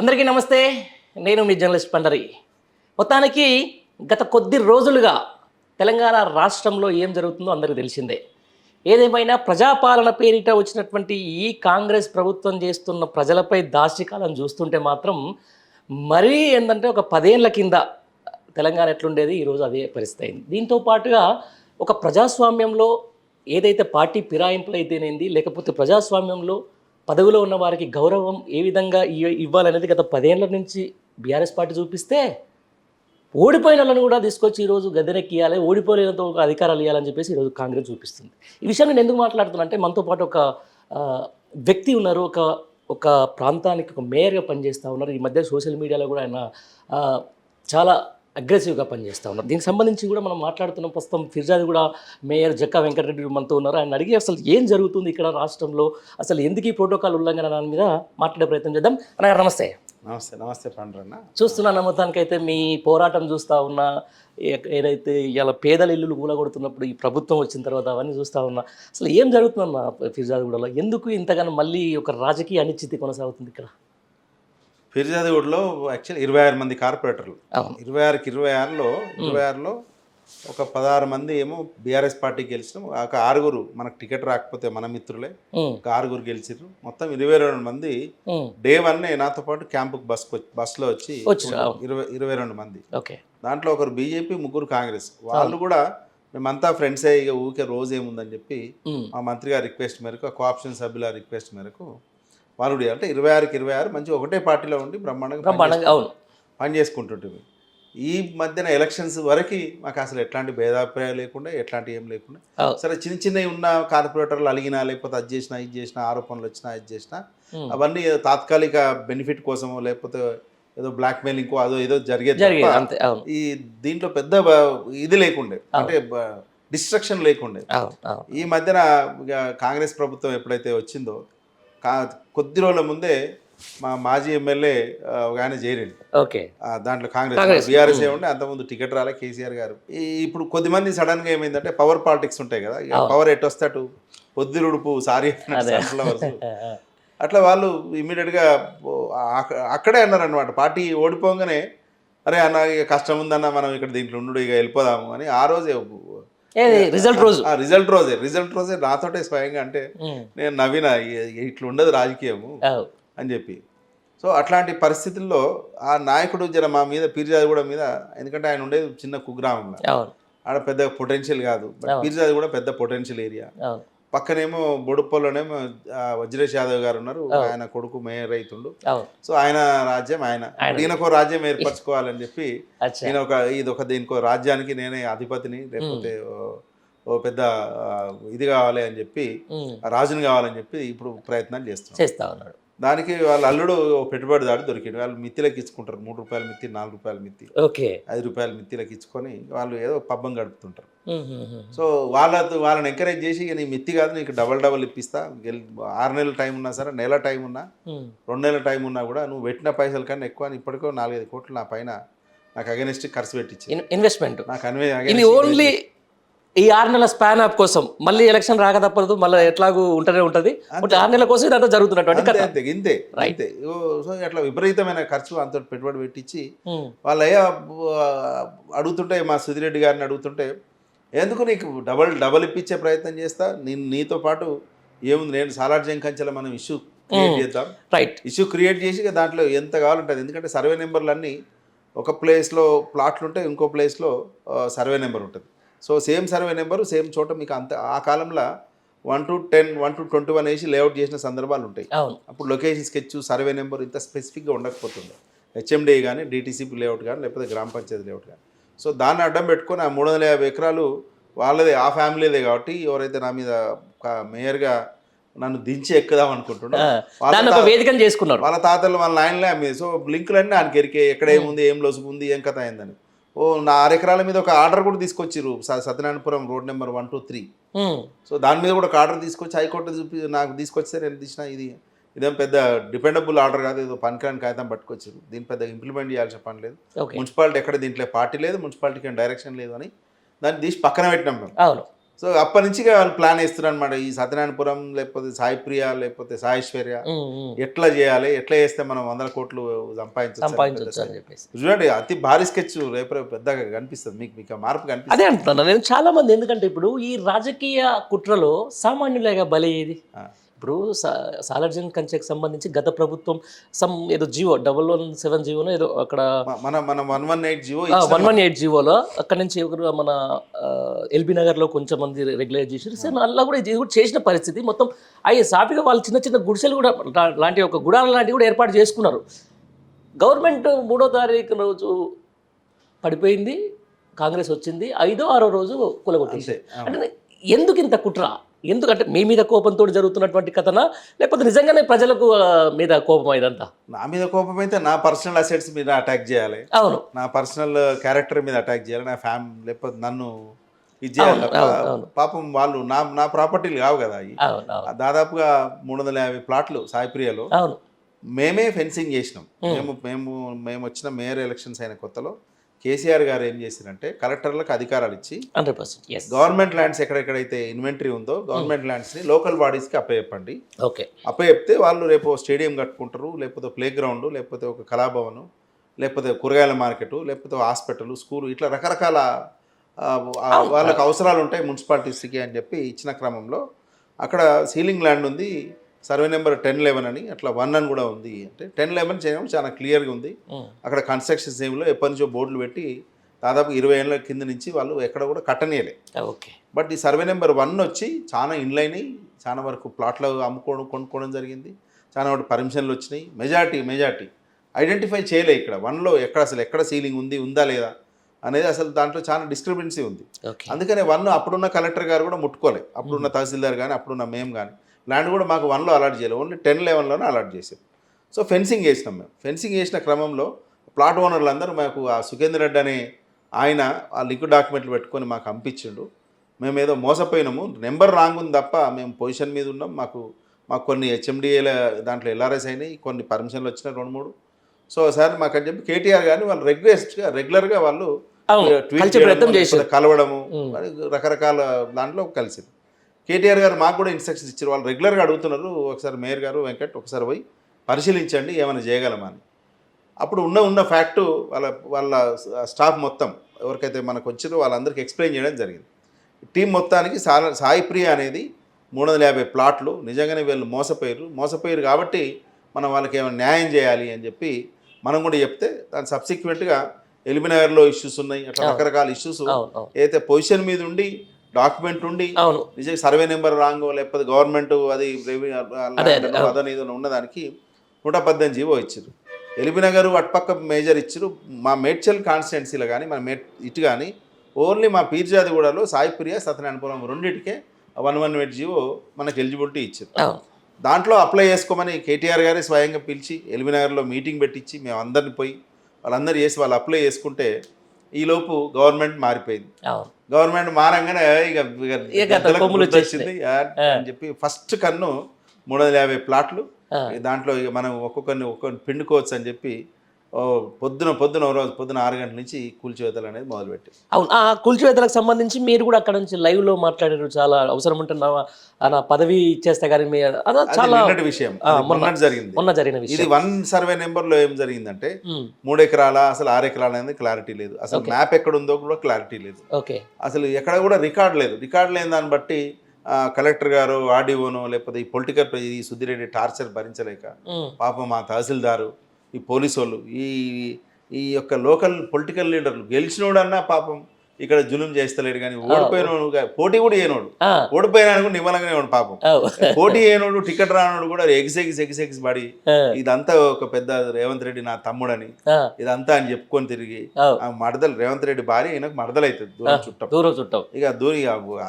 అందరికీ నమస్తే. నేను మీ జర్నలిస్ట్ పండరి. మొత్తానికి గత కొద్ది రోజులుగా తెలంగాణ రాష్ట్రంలో ఏం జరుగుతుందో అందరికీ తెలిసిందే. ఏదేమైనా ప్రజాపాలన పేరిట వచ్చినటువంటి ఈ కాంగ్రెస్ ప్రభుత్వం చేస్తున్న ప్రజలపై దాష్టికాలను చూస్తుంటే మాత్రం మరీ ఏంటంటే ఒక 10 ఏళ్ల కింద తెలంగాణ ఎట్లుండేది ఈరోజు అదే పరిస్థితి అయింది. దీంతో పాటుగా ఒక ప్రజాస్వామ్యంలో ఏదైతే పార్టీ ఫిరాయింపులు అయితేనేంది, లేకపోతే ప్రజాస్వామ్యంలో పదవిలో ఉన్న వారికి గౌరవం ఏ విధంగా ఇవ్వాలనేది గత 10 ఏళ్ల నుంచి బీఆర్ఎస్ పార్టీ చూపిస్తే, ఓడిపోయిన వాళ్ళని కూడా తీసుకొచ్చి ఈరోజు గద్దెనెక్కియాలి, ఓడిపోలేనంతో ఒక అధికారాలు ఇవ్వాలని చెప్పేసి ఈరోజు కాంగ్రెస్ చూపిస్తుంది. ఈ విషయం నేను ఎందుకు మాట్లాడుతున్నా అంటే, మనతో పాటు ఒక వ్యక్తి ఉన్నారు, ఒక ప్రాంతానికి ఒక మేయర్గా పనిచేస్తూ ఉన్నారు. ఈ మధ్య సోషల్ మీడియాలో కూడా ఆయన చాలా అగ్రెసివ్గా పనిచేస్తూ ఉన్నారు. దీనికి సంబంధించి కూడా మనం మాట్లాడుతున్నాం. ప్రస్తుతం ఫిర్జాది కూడా మేయర్ జక్కా వెంకటరెడ్డి మనతో ఉన్నారు. ఆయన అడిగి అసలు ఏం జరుగుతుంది ఇక్కడ రాష్ట్రంలో, అసలు ఎందుకు ఈ ప్రోటోకాల్ ఉల్లంఘన దాని మీద మాట్లాడే ప్రయత్నం చేద్దాం. అన్నగారు నమస్తే. నమస్తే. నమస్తే పండ్రన్న. చూస్తున్నా మొత్తానికైతే మీ పోరాటం చూస్తూ ఉన్నా, ఏదైతే ఇలా పేదల ఇల్లులు కూలగొడుతున్నప్పుడు ఈ ప్రభుత్వం వచ్చిన తర్వాత అవన్నీ చూస్తూ ఉన్నా. అసలు ఏం జరుగుతుందన్న ఫిర్జాదిగూడలో, ఎందుకు ఇంతగానో మళ్ళీ ఒక రాజకీయ అనిశ్చితి కొనసాగుతుంది ఇక్కడ? ఫిర్జాదిగూడలో యాక్చువల్లీ 26 మంది కార్పొరేటర్లు. 26లో ఒక 16 మంది ఏమో బీఆర్ఎస్ పార్టీకి గెలిచినాం. ఒక 6 మనకు టికెట్ రాకపోతే మన మిత్రులే ఒక 6 గెలిచిర్రు. మొత్తం 22 మంది డే 1 నాతో పాటు క్యాంపుకి బస్సులో వచ్చి 22 మంది. దాంట్లో ఒకరు బీజేపీ, 3 కాంగ్రెస్. వాళ్ళు కూడా మేమంతా ఫ్రెండ్సే, ఇక ఊరికే రోజు ఏముందని చెప్పి మా మంత్రి గారి రిక్వెస్ట్ మేరకు, కోఆప్షన్ సభ్యుల రిక్వెస్ట్ మేరకు వాళ్ళు అంటే 26కి 26 మంచి ఒకటే పార్టీలో ఉండి బ్రహ్మాండంగా పని చేసుకుంటుంటుంది. ఈ మధ్యన ఎలక్షన్స్ వరకు మాకు అసలు ఎట్లాంటి భేదాభిప్రాయాలు లేకుండా, ఎట్లాంటి ఏం లేకుండా, సరే చిన్నవి ఉన్న కార్పొరేటర్లు అలిగినా, లేకపోతే అది చేసినా ఇది చేసినా, ఆరోపణలు వచ్చినా ఇది చేసినా, అవన్నీ తాత్కాలిక బెనిఫిట్ కోసమో లేకపోతే ఏదో బ్లాక్ మెయిలింగ్ ఏదో జరిగేది. ఈ దీంట్లో పెద్ద ఇది లేకుండే, అంటే డిస్ట్రక్షన్ లేకుండే. ఈ మధ్యన కాంగ్రెస్ ప్రభుత్వం ఎప్పుడైతే వచ్చిందో, కొద్ది రోజుల ముందే మా మాజీ ఎమ్మెల్యే ఒక ఆయన చేరిండు. దాంట్లో కాంగ్రెస్ బీఆర్ఎస్ ఉండే, అంతకుముందు టికెట్ రాలే కేసీఆర్ గారు. ఇప్పుడు కొద్దిమంది సడన్గా ఏమైందంటే పవర్ పాలిటిక్స్ ఉంటాయి కదా, పవర్ ఎటు వస్తే అటు పొద్దురుడుపు సారీ ఫ్లవర్స్ అట్లా వాళ్ళు ఇమ్మీడియట్గా అక్కడే అన్నారు అనమాట. పార్టీ ఓడిపోగానే అరే అన్న ఇక కష్టం ఉందన్న, మనం ఇక్కడ దీంట్లో ఉండు, ఇక వెళ్ళిపోదాము అని ఆ రోజే రిజల్ట్ రోజే నాతోటే స్వయంగా అంటే నేను నవ్విన, ఇట్లా ఉండదు రాజకీయము అని చెప్పి. సో అట్లాంటి పరిస్థితుల్లో ఆ నాయకుడు జర మా మీద, పీర్జాదిగూడ మీద, ఎందుకంటే ఆయన ఉండేది చిన్న కుగ్రామంలో, ఆడ పెద్ద పొటెన్షియల్ కాదు. పీర్జాదిగూడ పెద్ద పొటెన్షియల్ ఏరియా. పక్కనేమో బొడుప్పల్లోనేమో వజ్రేష్ యాదవ్ గారు ఉన్నారు, ఆయన కొడుకు మేయర్ రైతుండు. సో ఆయన రాజ్యం ఈయనకో రాజ్యం ఏర్పరచుకోవాలని చెప్పి ఈయన దీనికో రాజ్యానికి నేనే అధిపతిని, లేకపోతే ఓ పెద్ద ఇది కావాలి అని చెప్పి, రాజుని కావాలని చెప్పి ఇప్పుడు ప్రయత్నాలు చేస్తా ఉన్నాడు. దానికి వాళ్ళ అల్లుడు పెట్టుబడిదారు దొరికిండు. వాళ్ళు మిత్తిలకు ఇచ్చుకుంటారు, 3 రూపాయల మిత్తి, 4 రూపాయల మిత్తి, 5 రూపాయల మిత్తిలకు ఇచ్చుకొని వాళ్ళు ఏదో పబ్బం గడుపుతుంటారు. సో వాళ్ళని ఎంకరేజ్ చేసి, నీ మిత్తి కాదు నీకు డబల్ ఇప్పిస్తా, 6 నెలల టైం ఉన్నా సరే, నెల టైం ఉన్నా, 2 నెలల టైం ఉన్నా కూడా నువ్వు పెట్టిన పైసల కన్నా ఎక్కువ, ఇప్పటికో 4-5 కోట్లు నా పైన నాకు అగెనిస్ట్ ఖర్చు పెట్టించి ఇన్వెస్ట్మెంట్ నాకు ఓన్లీ ఈ 6 నెలల స్పాన్ అప్ కోసం. మళ్ళీ ఎలక్షన్ రాక తప్పదు, మళ్ళీ ఎట్లాగూ ఉంటూనే ఉంటుంది. 6 నెలల కోసం ఇదంతా జరుగుతున్నటువంటి ఇంతే. సో అట్లా విపరీతమైన ఖర్చు అంత పెట్టుబడి పెట్టించి వాళ్ళ అడుగుతుంటే, మా సుధిరెడ్డి గారిని అడుగుతుంటే, ఎందుకు నీకు డబల్ ఇప్పించే ప్రయత్నం చేస్తా, నీతో పాటు ఏముంది, నేను సాలార్ జంకంచెల మనం ఇష్యూ క్రియేట్ చేద్దాం. ఇష్యూ క్రియేట్ చేసి దాంట్లో ఎంత కావాలంటుంది. ఎందుకంటే సర్వే నెంబర్లు అన్నీ ఒక ప్లేస్లో ప్లాట్లు ఉంటాయి, ఇంకో ప్లేస్లో సర్వే నెంబర్ ఉంటుంది. So same survey number same చోట మీకు అంత ఆ కాలంలో 1 to 10, 1 to 21 వేసి లేఅవుట్ చేసిన సందర్భాలు ఉంటాయి. అప్పుడు లొకేషన్ స్కెచ్, సర్వే నెంబర్ ఇంత స్పెసిఫిక్గా ఉండకపోతుండే. హెచ్ఎండి కానీ, డిటీసీపీ లేఅవుట్ కానీ, లేకపోతే గ్రామ పంచాయతీ లేఅవుట్ కానీ. సో దాన్ని అడ్డం పెట్టుకొని ఆ 350 ఎకరాలు వాళ్ళదే, ఆ ఫ్యామిలీదే. కాబట్టి ఎవరైతే నా మీద మేయర్గా నన్ను దించి ఎక్కుదాం అనుకుంటున్నాడు, వాళ్ళ తాతలు వాళ్ళ నాయనలే అమ్మేది. సో లింకులన్నీ ఆయనకి ఎరికే, ఎక్కడ ఏముంది, ఏం లొసుగు ఉంది, ఏం కథ అయిందని. నా 6 ఎకరాల మీద ఒక ఆర్డర్ కూడా తీసుకొచ్చిర్రు, Satyanarayanapuram road number 1 to 3. So దాని మీద కూడా ఒక ఆర్డర్ తీసుకొచ్చి హైకోర్టు నాకు తీసుకొస్తే నేను తీసిన, ఇదేం పెద్ద డిపెండబుల్ ఆర్డర్ కాదు, ఏదో పనికిరాని కాగితం పట్టుకొచ్చారు, దీని పెద్ద ఇంప్లిమెంట్ చేయాల్సిన పని లేదు, మున్సిపాలిటీ ఎక్కడ దీంట్లో పార్టీ లేదు, మున్సిపాలిటీకి ఏం డైరెక్షన్ లేదు అని దాన్ని తీసి పక్కన పెట్టినాం మేము. సో అప్పటి నుంచి ఇక వాళ్ళు ప్లాన్ వేస్తున్నారు అనమాట. ఈ సత్యనారాయణపురం లేకపోతే సాయిప్రియ లేకపోతే సాయేశ్వర్య ఎట్లా చేయాలి, ఎట్లా చేస్తే మనం 100 కోట్లు సంపాదించవచ్చు అని చెప్పేసి. చూడండి అతి భారీ స్కెచ్ రేపు పెద్దగా కనిపిస్తుంది మీకు ఆ మార్పు కనిపిస్తుంది. అదే అంటున్నాను నేను చాలా మంది. ఎందుకంటే ఇప్పుడు ఈ రాజకీయ కుట్రలో సామాన్యులేగా బలయ్యేది. ఇప్పుడు సాలార్జంగ్ కంచెకి సంబంధించి గత ప్రభుత్వం ఏదో జీవో 117 జీవోనో ఏదో అక్కడ మన 118 జీవో 118 జీవోలో అక్కడ నుంచి ఒకరు మన ఎల్బీ నగర్లో కొంచెం మంది రెగ్యులైజ్ చేశారు. సో అలా కూడా ఇది కూడా చేసిన పరిస్థితి మొత్తం అయ్యే సాఫీగా వాళ్ళు చిన్న చిన్న గుడిసెలు కూడా లాంటి ఒక గుడాల లాంటివి కూడా ఏర్పాటు చేసుకున్నారు. గవర్నమెంట్ 3వ తారీఖు రోజు పడిపోయింది, కాంగ్రెస్ వచ్చింది, 5వ 6వ రోజు కూలగొట్టేసి. అంటే ఎందుకు ఇంత కుట్ర? ఎందుకంటే మీ మీద కోపంతో జరుగుతున్నటువంటి కథనా, లేకపోతే నిజంగానే ప్రజలకు మీద కోపం ఇదంతా? నా మీద కోపం అయితే నా పర్సనల్ అసెట్స్ మీద అటాక్ చేయాలి, అవును, నా పర్సనల్ క్యారెక్టర్ మీద అటాక్ చేయాలి, నా ఫ్యామిలీ లేకపోతే నన్ను ఇది చేయాలి. పాపం వాళ్ళు నా ప్రాపర్టీలు కావు కదా అవి. దాదాపుగా 350 ప్లాట్లు సాయిప్రియలో మేమే ఫెన్సింగ్ చేసినాం. మేము వచ్చిన మేయర్ ఎలక్షన్స్ అయిన కొత్తలో కేసీఆర్ గారు ఏం చేశారంటే కలెక్టర్లకు అధికారాలు ఇచ్చి 100% గవర్నమెంట్ ల్యాండ్స్ ఎక్కడెక్కడైతే ఇన్వెంటరీ ఉందో గవర్నమెంట్ ల్యాండ్స్ని లోకల్ బాడీస్కి అప్పచెప్పండి. ఓకే, అప్పచెప్తే వాళ్ళు రేపు స్టేడియం కట్టుకుంటారు, లేకపోతే ప్లే గ్రౌండ్, లేకపోతే ఒక కళాభవను, లేకపోతే కూరగాయల మార్కెట్, లేకపోతే హాస్పిటల్, స్కూల్, ఇట్లా రకరకాల వాళ్ళకి అవసరాలు ఉంటాయి మున్సిపాలిటీస్కి అని చెప్పి ఇచ్చిన క్రమంలో అక్కడ సీలింగ్ ల్యాండ్ ఉంది, సర్వే నెంబర్ 1011 అని, అట్లా 1 అని కూడా ఉంది. అంటే 1011 చేయడం చాలా క్లియర్గా ఉంది. అక్కడ కన్స్ట్రక్షన్ సేమ్లో ఎప్పటి నుంచో బోర్డులు పెట్టి దాదాపు 20 ఏళ్ళ కింద నుంచి వాళ్ళు ఎక్కడ కూడా కట్టనీయలే. ఓకే, బట్ ఈ సర్వే నెంబర్ 1 వచ్చి చాలా ఇండ్లైన్ అయ్యి చాలా వరకు ప్లాట్లు కొనుక్కోవడం జరిగింది, చాలా వరకు పర్మిషన్లు వచ్చినాయి. మెజార్టీ ఐడెంటిఫై చేయలే ఇక్కడ 1లో ఎక్కడ సీలింగ్ ఉందా లేదా అనేది అసలు దాంట్లో చాలా డిస్క్రిపెన్సీ ఉంది. అందుకనే 1 అప్పుడున్న కలెక్టర్ గారు కూడా ముట్టుకోలే, అప్పుడున్న తహసీల్దార్ కానీ అప్పుడున్న మేము కానీ ల్యాండ్ కూడా మాకు 1లో అలాట్ చేయలేదు, ఓన్లీ 1011లోనే అలాట్ చేసాం. సో ఫెన్సింగ్ వేసినాం మేము. ఫెన్సింగ్ వేసిన క్రమంలో ప్లాట్ ఓనర్లు అందరూ మాకు ఆ సుఖేందర్ రెడ్డి అనే ఆయన ఆ లిక్విడ్ డాక్యుమెంట్లు పెట్టుకొని మాకు పంపించిండు. మేము ఏదో మోసపోయినాము, నెంబర్ రాంగ్ ఉంది తప్ప మేము పొజిషన్ మీద ఉన్నాం, మాకు కొన్ని హెచ్ఎండిఏల దాంట్లో ఎల్ఆర్ఎస్ అయినాయి, కొన్ని పర్మిషన్లు వచ్చినాయి 2-3. సో సార్ మాకు అని చెప్పి కేటీఆర్ కానీ వాళ్ళు రెగ్యులర్గా వాళ్ళు కలవడము రకరకాల దాంట్లో కలిసింది. కేటీఆర్ గారు మాకు కూడా ఇన్స్ట్రక్షన్స్ ఇచ్చారు, వాళ్ళు రెగ్యులర్గా అడుగుతున్నారు, ఒకసారి మేయర్ గారు వెంకట్ ఒకసారి పోయి పరిశీలించండి ఏమైనా చేయగలమని. అప్పుడు ఉన్న ఫ్యాక్టు వాళ్ళ స్టాఫ్ మొత్తం ఎవరికైతే మనకు వచ్చిందో వాళ్ళందరికీ ఎక్స్ప్లెయిన్ చేయడం జరిగింది. టీం మొత్తానికి సాయిప్రియ అనేది 350 ప్లాట్లు నిజంగానే వీళ్ళు మోసపోయారు కాబట్టి మనం వాళ్ళకి ఏమైనా న్యాయం చేయాలి అని చెప్పి మనం కూడా చెప్తే దాని సబ్సిక్వెంట్గా ఎల్బీనగర్లో ఇష్యూస్ ఉన్నాయి, అట్లా రకరకాల ఇష్యూస్ ఏదైతే పొజిషన్ మీద ఉండి డాక్యుమెంట్ ఉండి నిజంగా సర్వే నెంబర్ రాంగో లేకపోతే గవర్నమెంట్ అది అదని ఉన్నదానికి 118 జీవో ఇచ్చారు. ఎల్బీనగర్ అటుపక్క మేజర్ ఇచ్చారు. మా మేడ్చల్ కాన్స్టిట్యున్సీలో కానీ మన ఇటు కానీ ఓన్లీ మా పీర్జాదిగూడలో సాయిప్రియ సత్యనారాయణపురం రెండింటికే 118 జీవో మనకు ఎలిజిబిలిటీ ఇచ్చారు. దాంట్లో అప్లై చేసుకోమని కేటీఆర్ గారే స్వయంగా పిలిచి ఎల్బీనగర్లో మీటింగ్ పెట్టించి మేము అందరిని పోయి వాళ్ళందరూ చేసి వాళ్ళు అప్లై చేసుకుంటే ఈలోపు గవర్నమెంట్ మారిపోయింది. గవర్నమెంట్ మారంగానే వచ్చింది అని చెప్పి ఫస్ట్ కన్ను 350 ప్లాట్లు, దాంట్లో ఇక మనం ఒక్కొక్కరిని పిండుకోవచ్చు అని చెప్పి పొద్దున 6 గంటల నుంచి కూల్చివేతలు అనేది మొదలుపెట్టి. అవును, ఆ కూల్చివేతలకు సంబంధించి మీరు కూడా అక్కడ నుంచి లైవ్లో మాట్లాడారు. చాలా అవసరం ఉంటే నా పదవి ఇచ్చేస్తే కానీ చాలా విషయం జరిగిన విషయం. ఇది 1 సర్వే నెంబర్లో ఏం జరిగిందంటే 3 ఎకరాల అసలు 6 ఎకరాల అనేది క్లారిటీ లేదు, అసలు మ్యాప్ ఎక్కడ ఉందో కూడా క్లారిటీ లేదు, అసలు ఎక్కడ కూడా రికార్డ్ లేని దాన్ని బట్టి కలెక్టర్ గారు ఆర్డీఓను లేకపోతే ఈ పొలిటికల్ ఈ సుద్దిరెడ్డి టార్చర్ భరించలేక పాపం మా తహసీల్దారు ఈ పోలీసు వాళ్ళు ఈ యొక్క లోకల్ పొలిటికల్ లీడర్లు గెలిచినోడన్నా పాపం ఇక్కడ జులుం చేస్తలేడు, కానీ ఓడిపోయినోడు పోటీ కూడా చేయనోడు ఓడిపోయినా కూడా నిమ్మలంగానే వాడు పాపం పోటీ చేయనోడు టికెట్ రానోడు కూడా ఎగిసెగిసి పడి ఇదంతా ఒక పెద్ద రేవంత్ రెడ్డి నా తమ్ముడని ఇదంతా అని చెప్పుకొని తిరిగి మడదలు రేవంత్ రెడ్డి భార్య ఈయనకు మడదలైతుంది, దూరం చుట్టం. ఇక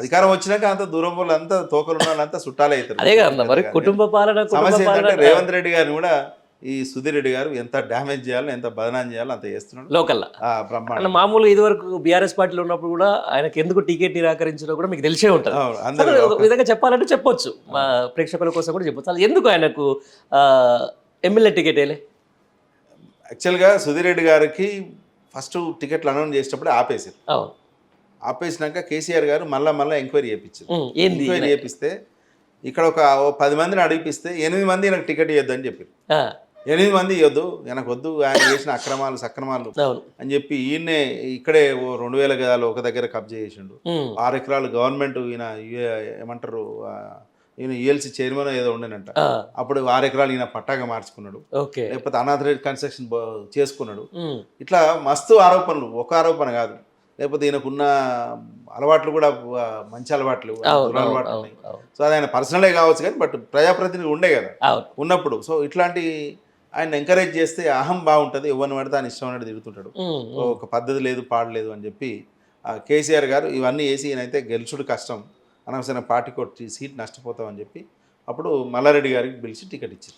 అధికారం వచ్చినాక అంత దూరం వాళ్ళు అంతా తోకలున్న వాళ్ళంతా చుట్టాలే అవుతారు. కుటుంబ పాలన సమస్య ఏంటంటే రేవంత్ రెడ్డి గారిని కూడా ఈ సుధీర్ రెడ్డి గారు ఎంత డ్యామేజ్ చేయాలో ఎంత బదనాం చేయాలో అంత చేస్తున్నాడు లోకల్లా. బ్రహ్మాండ మామూలుగా ఇదివరకు బీఆర్ఎస్ పార్టీలో ఉన్నప్పుడు కూడా ఆయనకి ఎందుకు టికెట్ నిరాకరించినా కూడా మీకు తెలిసే ఉంటుంది. విధంగా చెప్పాలంటే చెప్పొచ్చు, మా ప్రేక్షకుల కోసం కూడా చెప్పొచ్చు. అసలు ఎందుకు ఆయనకు ఎమ్మెల్యే టికెట్ వేయలే? యాక్చువల్గా సుధీర్ రెడ్డి గారికి ఫస్ట్ టికెట్లు అనౌన్స్ చేసేటప్పుడే ఆపేసారు. ఆపేసినాక కేసీఆర్ గారు మళ్ళీ ఎంక్వైరీ చేయించారు. ఏంది ఎంక్వైరీ చేపిస్తే ఇక్కడ ఒక 10 మందిని అడిగిపిస్తే 8 మంది నాకు టికెట్ ఇవ్వద్దు అని చెప్పారు. ఆ, 8 మంది ఇవ్వద్దు, నాకు వద్దు, ఆయన చేసిన అక్రమాలు సక్రమాలు అవును. అని చెప్పి ఈయన్నే ఇక్కడే 2000 గదాలు ఒక దగ్గర కబ్జా చేసిండు. ఉమ్, 6 ఎకరాలు గవర్నమెంట్ ఈయన ఏమంటారు ఈయన ఈఎల్సీ చైర్మన్ ఏదో ఉండేనంట. ఆ, అప్పుడు 6 ఎకరాలు ఈయన పట్టాగా మార్చుకున్నాడు, ఓకే. లేకపోతే అనాథరైజ్ కన్స్ట్రక్షన్ చేసుకున్నాడు. ఉమ్, ఇట్లా మస్తు ఆరోపణలు, ఒక ఆరోపణ కాదు. లేకపోతే ఈయనకున్న అలవాట్లు కూడా మంచి అలవాట్లు, దురలవాట్లు ఉన్నాయి. సో అది ఆయన పర్సనలే కావచ్చు కానీ బట్ ప్రజాప్రతినిధి ఉండే కదా అవును. ఉన్నప్పుడు. సో ఇట్లాంటి ఆయన ఎంకరేజ్ చేస్తే అహం బాగుంటుంది, ఎవరిని పడితే ఆయన ఇష్టం అనేది తిడుతుంటాడు. ఉమ్, ఒక పద్ధతి లేదు పాడలేదు అని చెప్పి కేసీఆర్ గారు ఇవన్నీ వేసి ఈయనైతే గెలుచుడు కష్టం, అనవసరం పార్టీ కొట్టి సీట్ నష్టపోతామని చెప్పి అప్పుడు మల్లారెడ్డి గారికి పిలిచి టికెట్ ఇచ్చారు.